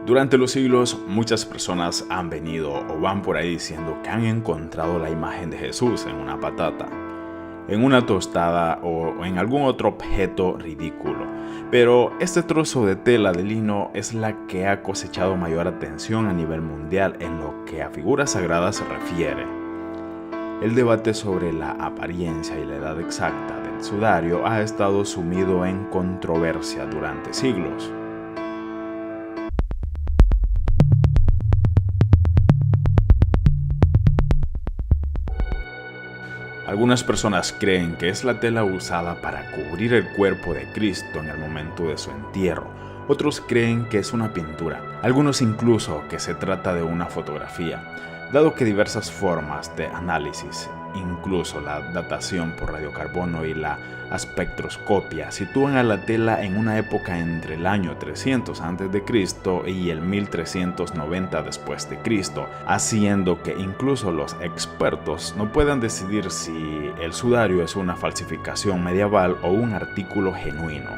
Durante los siglos, muchas personas han venido o van por ahí diciendo que han encontrado la imagen de Jesús en una patata, en una tostada o en algún otro objeto ridículo. Pero este trozo de tela de lino es la que ha cosechado mayor atención a nivel mundial en lo que a figuras sagradas se refiere. El debate sobre la apariencia y la edad exacta del sudario ha estado sumido en controversia durante siglos. Algunas personas creen que es la tela usada para cubrir el cuerpo de Cristo en el momento de su entierro. Otros creen que es una pintura. Algunos incluso que se trata de una fotografía, dado que diversas formas de análisis, incluso la datación por radiocarbono y la espectroscopia, sitúan a la tela en una época entre el año 300 a.C. y el 1390 después de Cristo, haciendo que incluso los expertos no puedan decidir si el sudario es una falsificación medieval o un artículo genuino.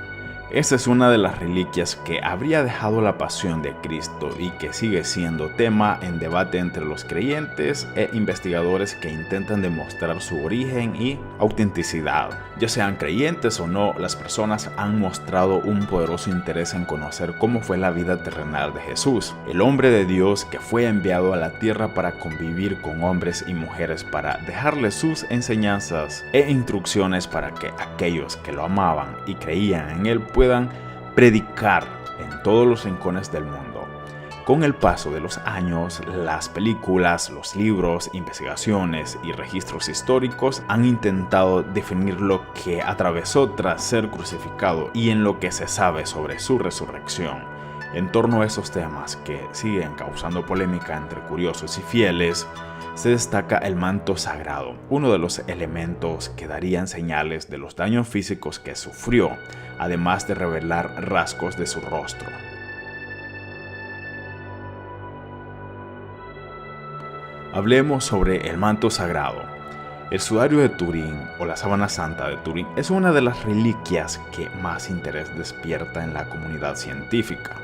Esta es una de las reliquias que habría dejado la pasión de Cristo y que sigue siendo tema en debate entre los creyentes e investigadores que intentan demostrar su origen y autenticidad. Ya sean creyentes o no, las personas han mostrado un poderoso interés en conocer cómo fue la vida terrenal de Jesús, el hombre de Dios que fue enviado a la tierra para convivir con hombres y mujeres, para dejarles sus enseñanzas e instrucciones para que aquellos que lo amaban y creían en él puedan predicar en todos los rincones del mundo. Con el paso de los años, las películas, los libros, investigaciones y registros históricos han intentado definir lo que atravesó tras ser crucificado y en lo que se sabe sobre su resurrección. En torno a esos temas que siguen causando polémica entre curiosos y fieles, se destaca el manto sagrado, uno de los elementos que darían señales de los daños físicos que sufrió, además de revelar rasgos de su rostro. Hablemos sobre el manto sagrado. El sudario de Turín o la sábana santa de Turín es una de las reliquias que más interés despierta en la comunidad científica.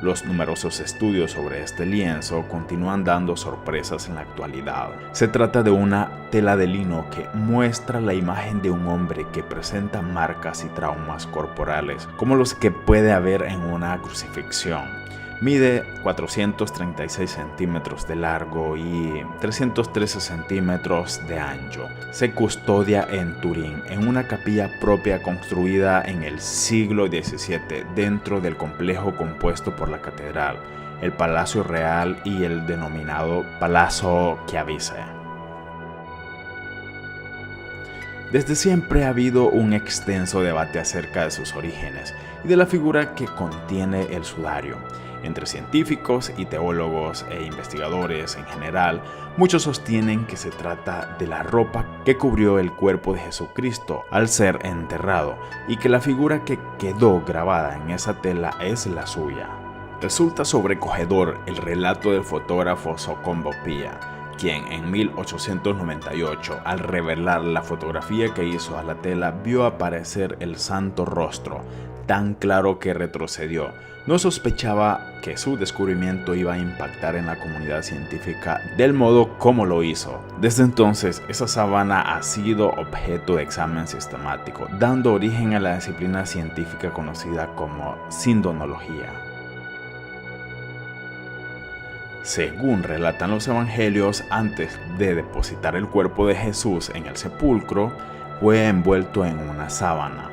Los numerosos estudios sobre este lienzo continúan dando sorpresas en la actualidad. Se trata de una tela de lino que muestra la imagen de un hombre que presenta marcas y traumas corporales, como los que puede haber en una crucifixión. Mide 436 centímetros de largo y 313 centímetros de ancho. Se custodia en Turín, en una capilla propia construida en el siglo XVII dentro del complejo compuesto por la catedral, el Palacio Real y el denominado Palazzo Chiavice. Desde siempre ha habido un extenso debate acerca de sus orígenes y de la figura que contiene el sudario. Entre científicos y teólogos e investigadores en general, muchos sostienen que se trata de la ropa que cubrió el cuerpo de Jesucristo al ser enterrado y que la figura que quedó grabada en esa tela es la suya. Resulta sobrecogedor el relato del fotógrafo Giacomo Pia, quien en 1898, al revelar la fotografía que hizo a la tela, vio aparecer el santo rostro, tan claro que retrocedió. No sospechaba que su descubrimiento iba a impactar en la comunidad científica del modo como lo hizo. Desde entonces, esa sábana ha sido objeto de examen sistemático, dando origen a la disciplina científica conocida como sindonología. Según relatan los evangelios, antes de depositar el cuerpo de Jesús en el sepulcro, fue envuelto en una sábana.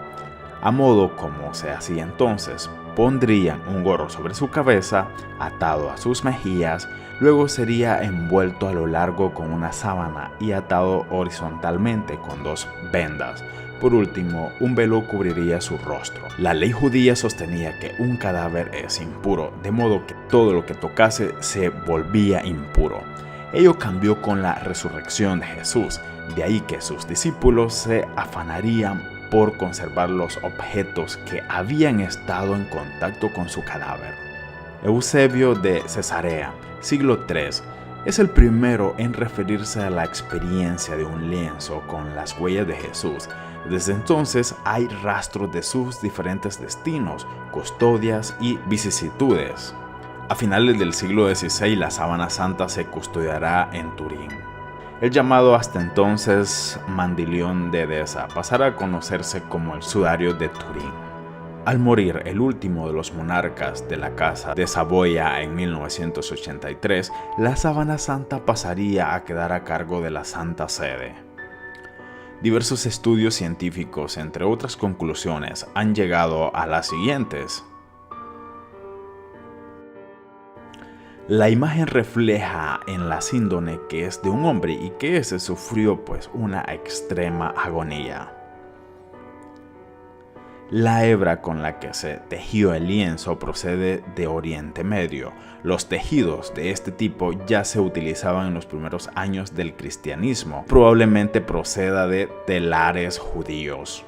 A modo como se hacía entonces, pondrían un gorro sobre su cabeza, atado a sus mejillas, luego sería envuelto a lo largo con una sábana y atado horizontalmente con 2 vendas. Por último, un velo cubriría su rostro. La ley judía sostenía que un cadáver es impuro, de modo que todo lo que tocase se volvía impuro. Ello cambió con la resurrección de Jesús, de ahí que sus discípulos se afanarían por conservar los objetos que habían estado en contacto con su cadáver. Eusebio de Cesarea, siglo III, es el primero en referirse a la experiencia de un lienzo con las huellas de Jesús. Desde entonces hay rastros de sus diferentes destinos, custodias y vicisitudes. A finales del siglo XVI, la sábana santa se custodiará en Turín. El llamado hasta entonces Mandilión de Edesa pasará a conocerse como el sudario de Turín. Al morir el último de los monarcas de la Casa de Saboya en 1983, la sábana santa pasaría a quedar a cargo de la Santa Sede. Diversos estudios científicos, entre otras conclusiones, han llegado a las siguientes. La imagen refleja en la síndone que es de un hombre y que ese sufrió una extrema agonía. La hebra con la que se tejió el lienzo procede de Oriente Medio. Los tejidos de este tipo ya se utilizaban en los primeros años del cristianismo. Probablemente proceda de telares judíos.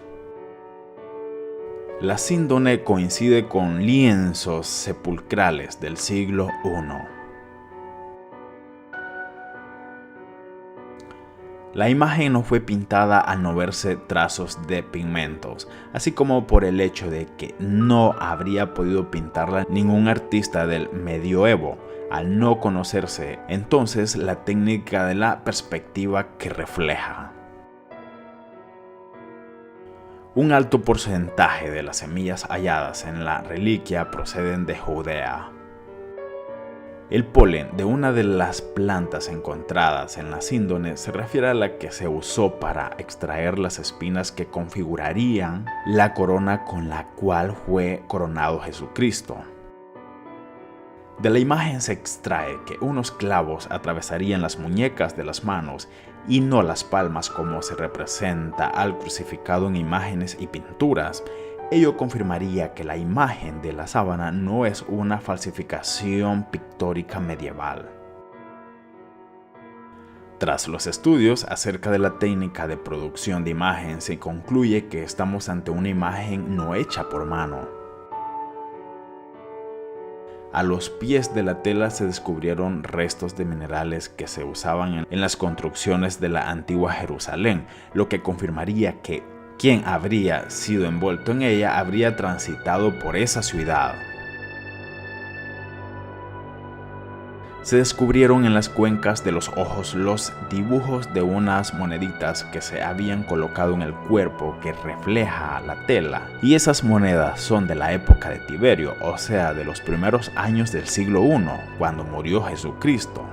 La síndone coincide con lienzos sepulcrales del siglo I. La imagen no fue pintada al no verse trazos de pigmentos, así como por el hecho de que no habría podido pintarla ningún artista del medioevo, al no conocerse entonces la técnica de la perspectiva que refleja. Un alto porcentaje de las semillas halladas en la reliquia proceden de Judea. El polen de una de las plantas encontradas en la síndone se refiere a la que se usó para extraer las espinas que configurarían la corona con la cual fue coronado Jesucristo. De la imagen se extrae que unos clavos atravesarían las muñecas de las manos y no las palmas como se representa al crucificado en imágenes y pinturas. Ello confirmaría que la imagen de la sábana no es una falsificación pictórica medieval. Tras los estudios acerca de la técnica de producción de imagen, se concluye que estamos ante una imagen no hecha por mano. A los pies de la tela se descubrieron restos de minerales que se usaban en las construcciones de la antigua Jerusalén, lo que confirmaría que quien habría sido envuelto en ella habría transitado por esa ciudad. Se descubrieron en las cuencas de los ojos los dibujos de unas moneditas que se habían colocado en el cuerpo que refleja la tela, y esas monedas son de la época de Tiberio, o sea, de los primeros años del siglo I, cuando murió Jesucristo.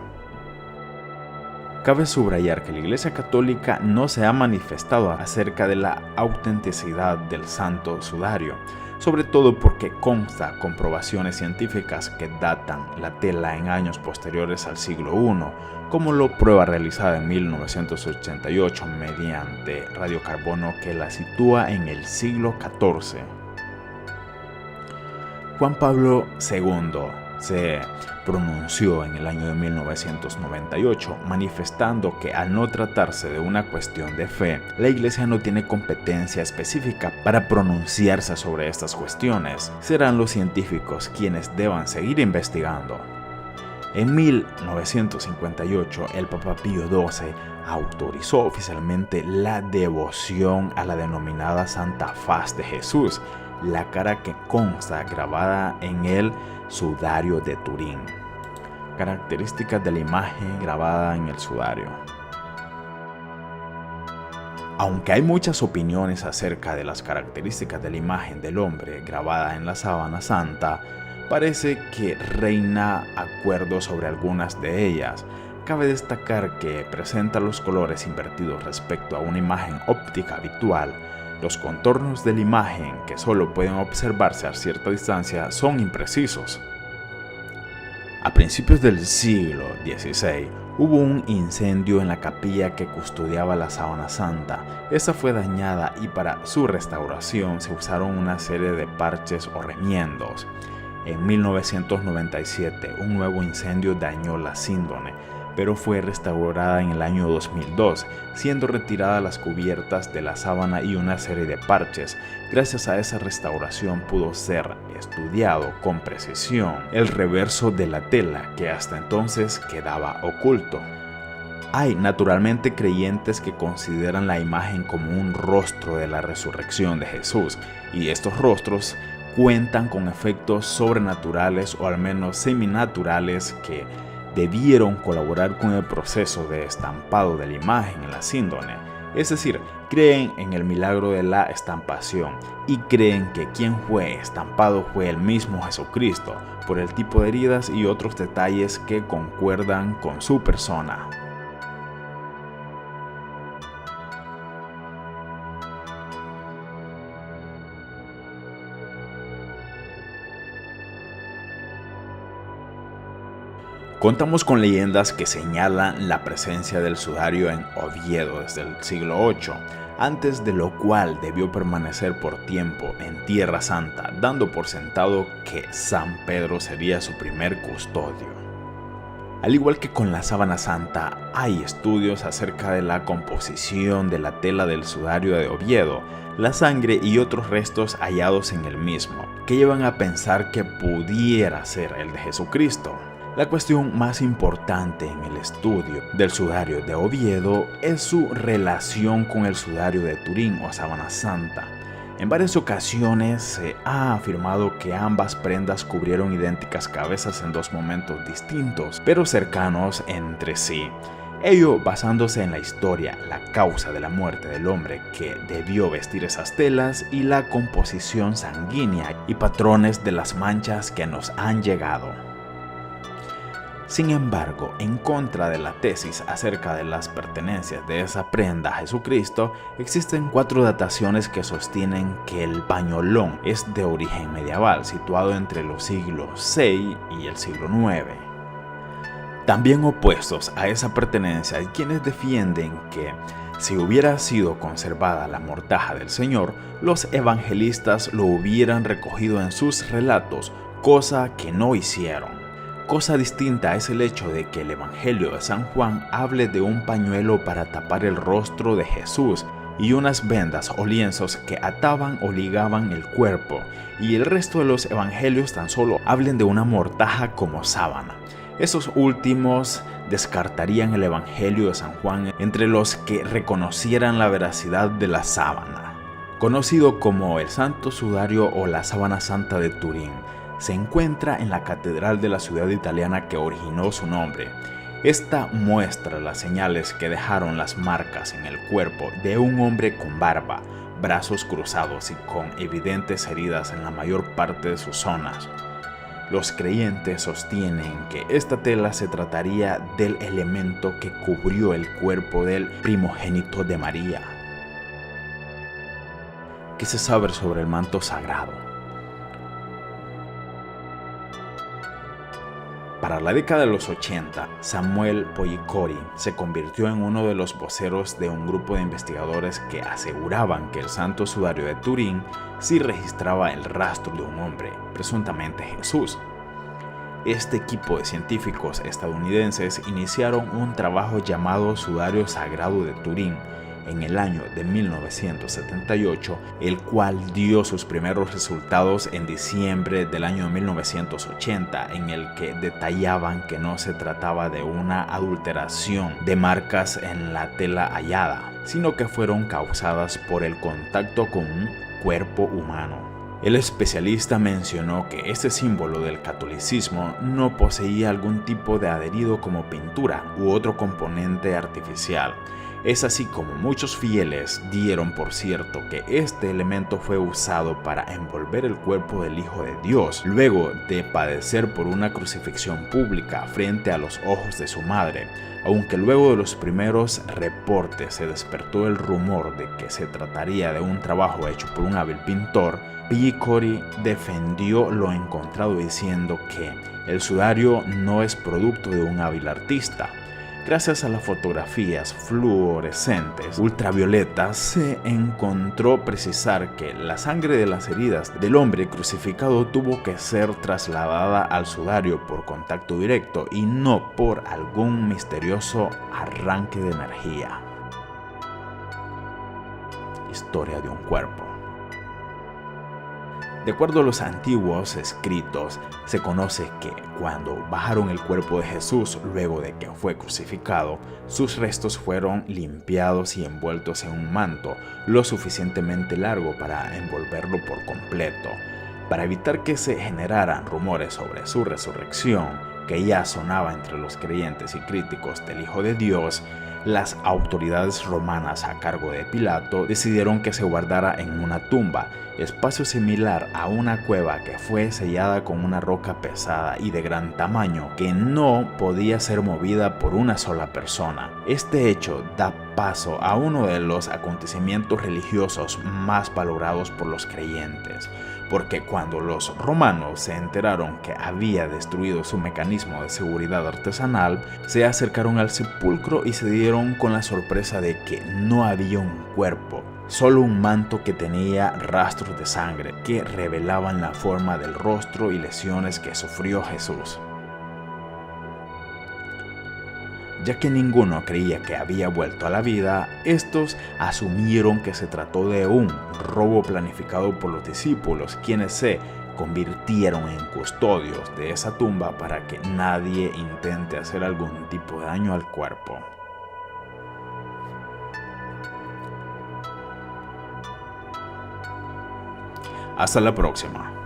Cabe subrayar que la Iglesia Católica no se ha manifestado acerca de la autenticidad del santo sudario, sobre todo porque consta comprobaciones científicas que datan la tela en años posteriores al siglo I, como lo prueba realizada en 1988 mediante radiocarbono que la sitúa en el siglo XIV. Juan Pablo II se pronunció en el año de 1998 manifestando que al no tratarse de una cuestión de fe, la Iglesia no tiene competencia específica para pronunciarse sobre estas cuestiones. Serán los científicos quienes deban seguir investigando. En 1958, el Papa Pío XII autorizó oficialmente la devoción a la denominada Santa Faz de Jesús, la cara que consta grabada en el sudario de Turín. Características de la imagen grabada en el sudario. Aunque hay muchas opiniones acerca de las características de la imagen del hombre grabada en la sábana santa, parece que reina acuerdo sobre algunas de ellas. Cabe destacar que presenta los colores invertidos respecto a una imagen óptica habitual. Los contornos de la imagen, que solo pueden observarse a cierta distancia, son imprecisos. A principios del siglo XVI hubo un incendio en la capilla que custodiaba la sábana santa. Esta fue dañada y para su restauración se usaron una serie de parches o remiendos. En 1997 un nuevo incendio dañó la síndone, pero fue restaurada en el año 2002, siendo retiradas las cubiertas de la sábana y una serie de parches. Gracias a esa restauración pudo ser estudiado con precisión el reverso de la tela, que hasta entonces quedaba oculto. Hay naturalmente creyentes que consideran la imagen como un rostro de la resurrección de Jesús, y estos rostros cuentan con efectos sobrenaturales o al menos seminaturales que debieron colaborar con el proceso de estampado de la imagen en la síndone. Es decir, creen en el milagro de la estampación y creen que quien fue estampado fue el mismo Jesucristo por el tipo de heridas y otros detalles que concuerdan con su persona. Contamos con leyendas que señalan la presencia del sudario en Oviedo desde el siglo VIII, antes de lo cual debió permanecer por tiempo en Tierra Santa, dando por sentado que San Pedro sería su primer custodio. Al igual que con la sábana santa, hay estudios acerca de la composición de la tela del sudario de Oviedo, la sangre y otros restos hallados en el mismo, que llevan a pensar que pudiera ser el de Jesucristo. La cuestión más importante en el estudio del sudario de Oviedo es su relación con el sudario de Turín o sábana santa. En varias ocasiones se ha afirmado que ambas prendas cubrieron idénticas cabezas en dos momentos distintos, pero cercanos entre sí. Ello basándose en la historia, la causa de la muerte del hombre que debió vestir esas telas y la composición sanguínea y patrones de las manchas que nos han llegado. Sin embargo, en contra de la tesis acerca de las pertenencias de esa prenda a Jesucristo, existen 4 dataciones que sostienen que el pañolón es de origen medieval, situado entre los siglos VI y el siglo IX. También opuestos a esa pertenencia hay quienes defienden que, si hubiera sido conservada la mortaja del Señor, los evangelistas lo hubieran recogido en sus relatos, cosa que no hicieron. Cosa distinta es el hecho de que el Evangelio de San Juan hable de un pañuelo para tapar el rostro de Jesús y unas vendas o lienzos que ataban o ligaban el cuerpo, y el resto de los evangelios tan solo hablen de una mortaja como sábana. Esos últimos descartarían el Evangelio de San Juan entre los que reconocieran la veracidad de la sábana. Conocido como el Santo Sudario o la Sábana Santa de Turín, se encuentra en la catedral de la ciudad italiana que originó su nombre. Esta muestra las señales que dejaron las marcas en el cuerpo de un hombre con barba, brazos cruzados y con evidentes heridas en la mayor parte de sus zonas. Los creyentes sostienen que esta tela se trataría del elemento que cubrió el cuerpo del primogénito de María. ¿Qué se sabe sobre el manto sagrado? Para la década de los 80, Samuel Poglicotti se convirtió en uno de los voceros de un grupo de investigadores que aseguraban que el Santo Sudario de Turín sí registraba el rastro de un hombre, presuntamente Jesús. Este equipo de científicos estadounidenses iniciaron un trabajo llamado Sudario Sagrado de Turín en el año de 1978, el cual dio sus primeros resultados en diciembre del año 1980, en el que detallaban que no se trataba de una adulteración de marcas en la tela hallada, sino que fueron causadas por el contacto con un cuerpo humano. El especialista mencionó que este símbolo del catolicismo no poseía algún tipo de adherido como pintura u otro componente artificial. Es así como muchos fieles dieron por cierto que este elemento fue usado para envolver el cuerpo del Hijo de Dios, luego de padecer por una crucifixión pública frente a los ojos de su madre. Aunque luego de los primeros reportes se despertó el rumor de que se trataría de un trabajo hecho por un hábil pintor, Poglicotti defendió lo encontrado diciendo que el sudario no es producto de un hábil artista. Gracias a las fotografías fluorescentes ultravioletas se encontró precisar que la sangre de las heridas del hombre crucificado tuvo que ser trasladada al sudario por contacto directo y no por algún misterioso arranque de energía. Historia de un cuerpo. De acuerdo a los antiguos escritos, se conoce que cuando bajaron el cuerpo de Jesús luego de que fue crucificado, sus restos fueron limpiados y envueltos en un manto lo suficientemente largo para envolverlo por completo. Para evitar que se generaran rumores sobre su resurrección, que ya sonaba entre los creyentes y críticos del Hijo de Dios, las autoridades romanas a cargo de Pilato decidieron que se guardara en una tumba, espacio similar a una cueva que fue sellada con una roca pesada y de gran tamaño que no podía ser movida por una sola persona. Este hecho da paso a uno de los acontecimientos religiosos más valorados por los creyentes, porque cuando los romanos se enteraron que había destruido su mecanismo de seguridad artesanal, se acercaron al sepulcro y se dieron con la sorpresa de que no había un cuerpo, solo un manto que tenía rastros de sangre que revelaban la forma del rostro y lesiones que sufrió Jesús. Ya que ninguno creía que había vuelto a la vida, estos asumieron que se trató de un robo planificado por los discípulos, quienes se convirtieron en custodios de esa tumba para que nadie intente hacer algún tipo de daño al cuerpo. Hasta la próxima.